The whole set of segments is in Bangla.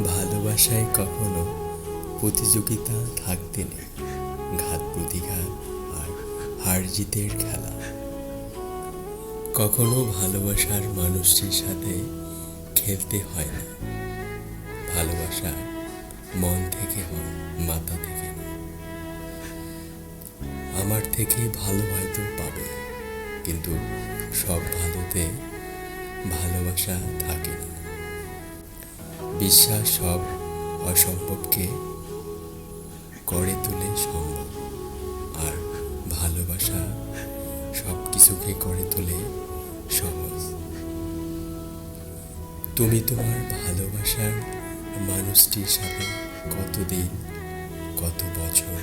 ভালোবাসায় কখনো প্রতিযোগিতা থাকতে নেই, ঘাত প্রতিঘাত আর হার জিতের খেলা। কখনো ভালোবাসার মানুষটির সাথে খেলতে হয় না। ভালোবাসা মন থেকে হয়, মাথা থেকে নয়। আমার থেকে ভালো হয়তো পাবে, কিন্তু সব ভালোতে ভালোবাসা থাকে না। বিশ্বাস সব অসম্ভবকে করে তোলে সম্ভব, আর ভালোবাসা সব কিছুকে করে তোলে সহজ। তুমি তোমার ভালোবাসার মানুষটির সাথে কতদিন, কত বছর,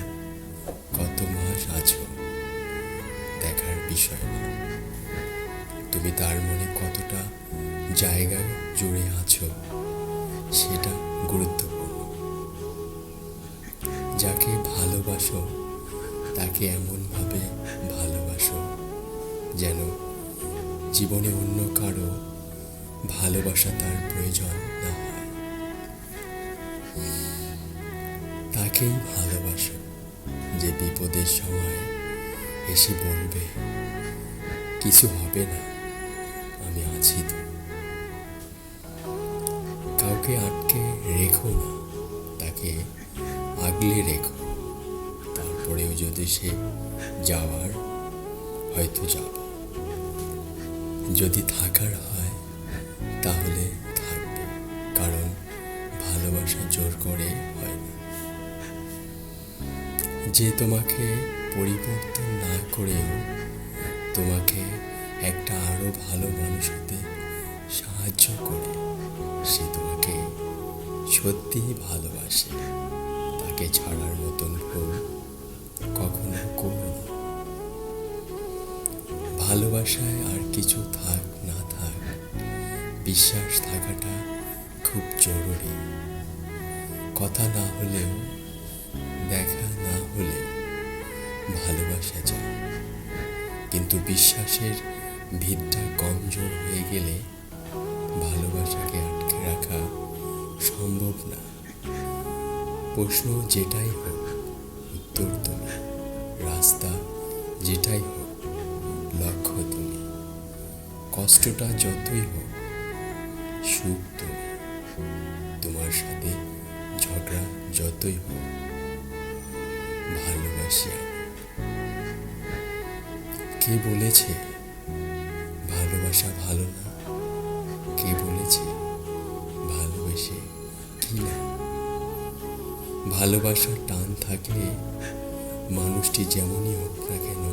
কত মাস আছো দেখার বিষয় না। তুমি তার মনে কতটা জায়গা জুড়ে আছো সেটা গুরুত্বপূর্ণ। যাকে ভালোবাসো তাকে এমনভাবে ভালোবাসো যেন জীবনে অন্য কারো ভালোবাসা তার প্রয়োজন না হয়। তাকেই ভালোবাসো যে বিপদের সময় এসে বলবে, কিছু হবে না, আমি আছি তো। কাউকে আটকে রেখো না, তাকে আগলে রেখো। তারপরেও যদি সে যাওয়ার, হয়তো যাবে। যদি থাকার হয় তাহলে থাকবে, কারণ ভালোবাসা জোর করে হয় না। যে তোমাকে পরিবর্তন না করেও তোমাকে একটা আরো ভালো মানুষ হতে সাহায্য করে, সে তোমাকে সত্যিই ভালোবাসে। তাকে ছাড়ার মতন ভুল কখনো করো না। ভালোবাসায় আর কিছু থাক না থাক, বিশ্বাস থাকাটা খুব জরুরি। কথা না হলেও, দেখা না হলেও ভালোবাসা যায়, কিন্তু বিশ্বাসের ভিতটা কমজোর হয়ে গেলে ভালোবাসাকে আটকে রাখা সম্ভব না। প্রশ্ন যেটাই হোক, উত্তর তুমি। রাস্তা যেটাই হোক, লক্ষ্য তুমি। কষ্টটা যতই হোক, সুখ তুমি। তোমার সাথে ঝগড়া যতই হোক, ভালোবাসি আমি। কে বলেছে ভালোবাসা ভালো না? কে বলেছে ভালোবেসে কি না? ভালোবাসার টান থাকলে মানুষটি যেমনই হোক না কেন,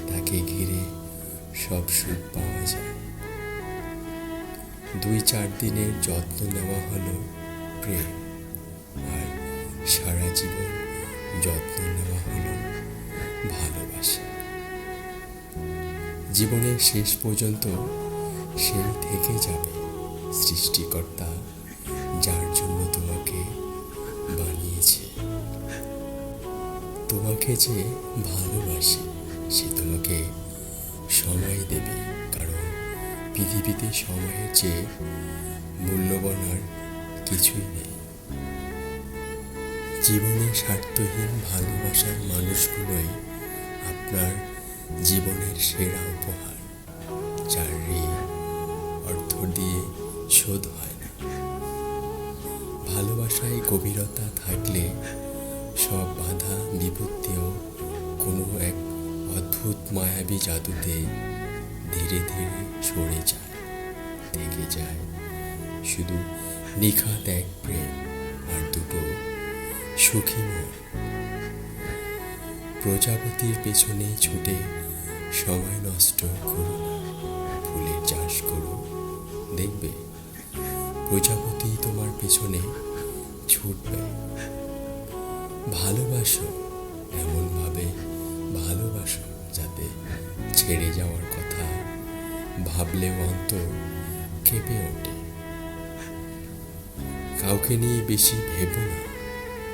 তাকে ঘিরে সব সুখ পাওয়া যায়। 2-4 দিনের যত্ন নেওয়া হলো প্রেম, আর সারা জীবন যত্ন নেওয়া হলো ভালোবাসা। জীবনের শেষ পর্যন্ত সেই থেকে যাবে সৃষ্টিকর্তা, যার জন্য তোমাকে বানিয়েছে। তোমাকে যে ভালোবাসে সে তোমাকে সময় দেবে, কারণ পৃথিবীতে সময়ের চেয়ে মূল্যবান আর কিছুই নেই। জীবনে স্বার্থহীন ভালোবাসার মানুষগুলোই আপনার জীবনের সেরা উপহার, যার ঋণ অর্থ দিয়ে শোধ হয় না। ভালোবাসায় গভীরতা থাকলে সব বাধা বিপত্তিও কোনো এক অদ্ভুত মায়াবী জাদুতে ধীরে ধীরে সরে যায়। থেকে যায় শুধু নিখাত এক প্রেম আর দুটো সুখী মন। প্রজাপতির পেছনে ছুটে সময় নষ্ট করো না, ফুলের চাষ করো, দেখবে প্রজাপতি তোমার পেছনে ছুটবে। ভালোবাসো, এমনভাবে ভালোবাসো যাতে ছেড়ে যাওয়ার কথা ভাবলেও অন্তর কেঁপে ওঠে। কাউকে নিয়ে বেশি ভেবো না,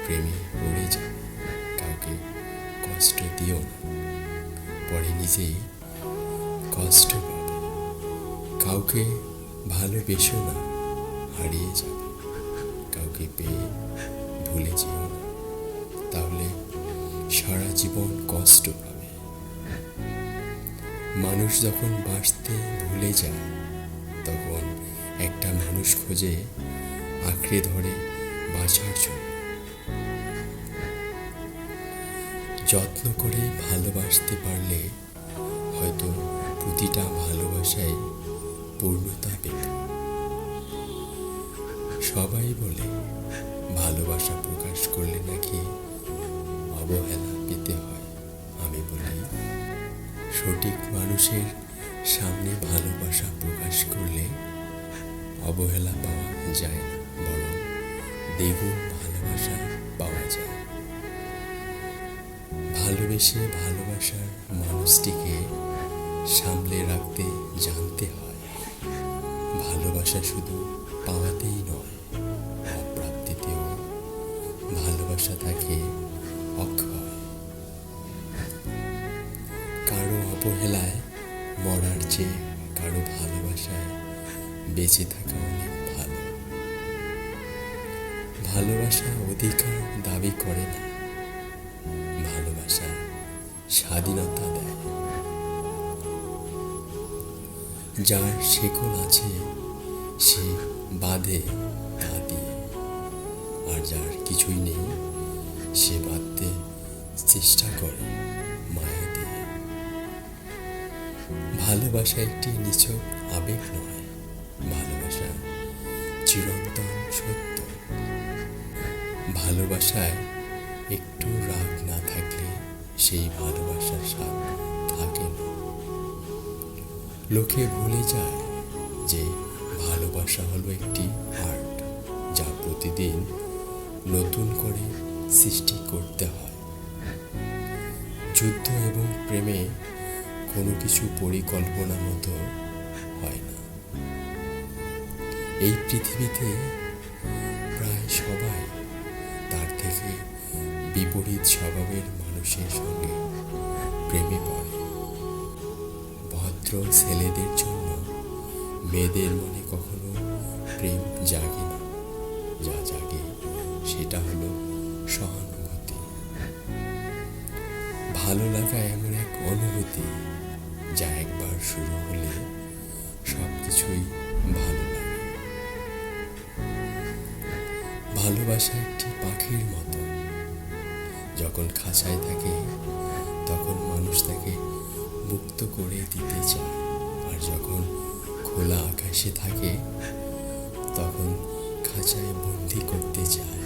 প্রেমে পড়ে যাবে। কাউকে কষ্ট দিও না, পরে নিজেই কষ্ট পাবে। কাউকে ভালোবেসো না, হারিয়ে যাবে। ভুলে যেও না, তাহলে সারা জীবন কষ্ট পাবে। মানুষ যখন বাঁচতে ভুলে যায়, তখন একটা মানুষ খোঁজে আঁকড়ে ধরে বাঁচার জন্য। যত্ন করে ভালোবাসতে পারলে হয়তো প্রতিটা ভালোবাসায় পূর্ণতা পেত। সবাই বলে ভালোবাসা প্রকাশ করলে নাকি অবহেলা পেতে হয়। আমি বলি, সঠিক মানুষের সামনে ভালোবাসা প্রকাশ করলে অবহেলা পাওয়া যায় না, বরং দ্বিগুণ ভালোবাসা পাওয়া যায়। ভালোবেসে ভালোবাসার মানুষটিকে সামলে রাখতে জানতে হয়। ভালোবাসা শুধু পাওয়াতেই নয়, অপ্রাপ্তিতেও ভালোবাসা থাকে অক্ষয়। কারো অবহেলায় মরার চেয়ে কারো ভালোবাসায় বেঁচে থাকা অনেক ভালো। ভালোবাসা অধিকার দাবি করে না, ভালোবাসা স্বাধীনতা দেয়। যার শেকল আছে সে বাঁধে তা দিয়ে, আর যার কিছুই নেই সে বাঁধতে চেষ্টা করে মায়া দিয়ে। ভালোবাসা একটি নিছক আবেগ নয়, ভালোবাসা চিরন্তন সত্য। ভালোবাসায় একটু রাগ না থাকলে সেই ভালোবাসার স্বাদ থাকে না। লোকে ভুলে যায় যে ভালোবাসা হলো একটি আর্ট, যা প্রতিদিন নতুন করে সৃষ্টি করতে হয়। যুদ্ধ এবং প্রেমে কোনো কিছু পরিকল্পনা মতো হয় না। এই পৃথিবীতে প্রায় সবাই তার থেকে বিপরীত স্বভাবের মানুষের সঙ্গে প্রেমে পড়ে। ভদ্র ছেলেদের জন্য মেয়েদের মনে কখনো প্রেম জাগে না, যা জাগে সেটা হলো সহানুভূতি। ভালো লাগা এমন এক অনুভূতি যা একবার শুরু হলে সব কিছুই ভালো লাগে। ভালোবাসা একটি পাখির মতো, যখন খাঁচায় থাকে তখন মানুষ তাকে মুক্ত করে দিতে চায়, আর যখন খোলা আকাশে থাকে তখন খাঁচায় বন্দি করতে চায়।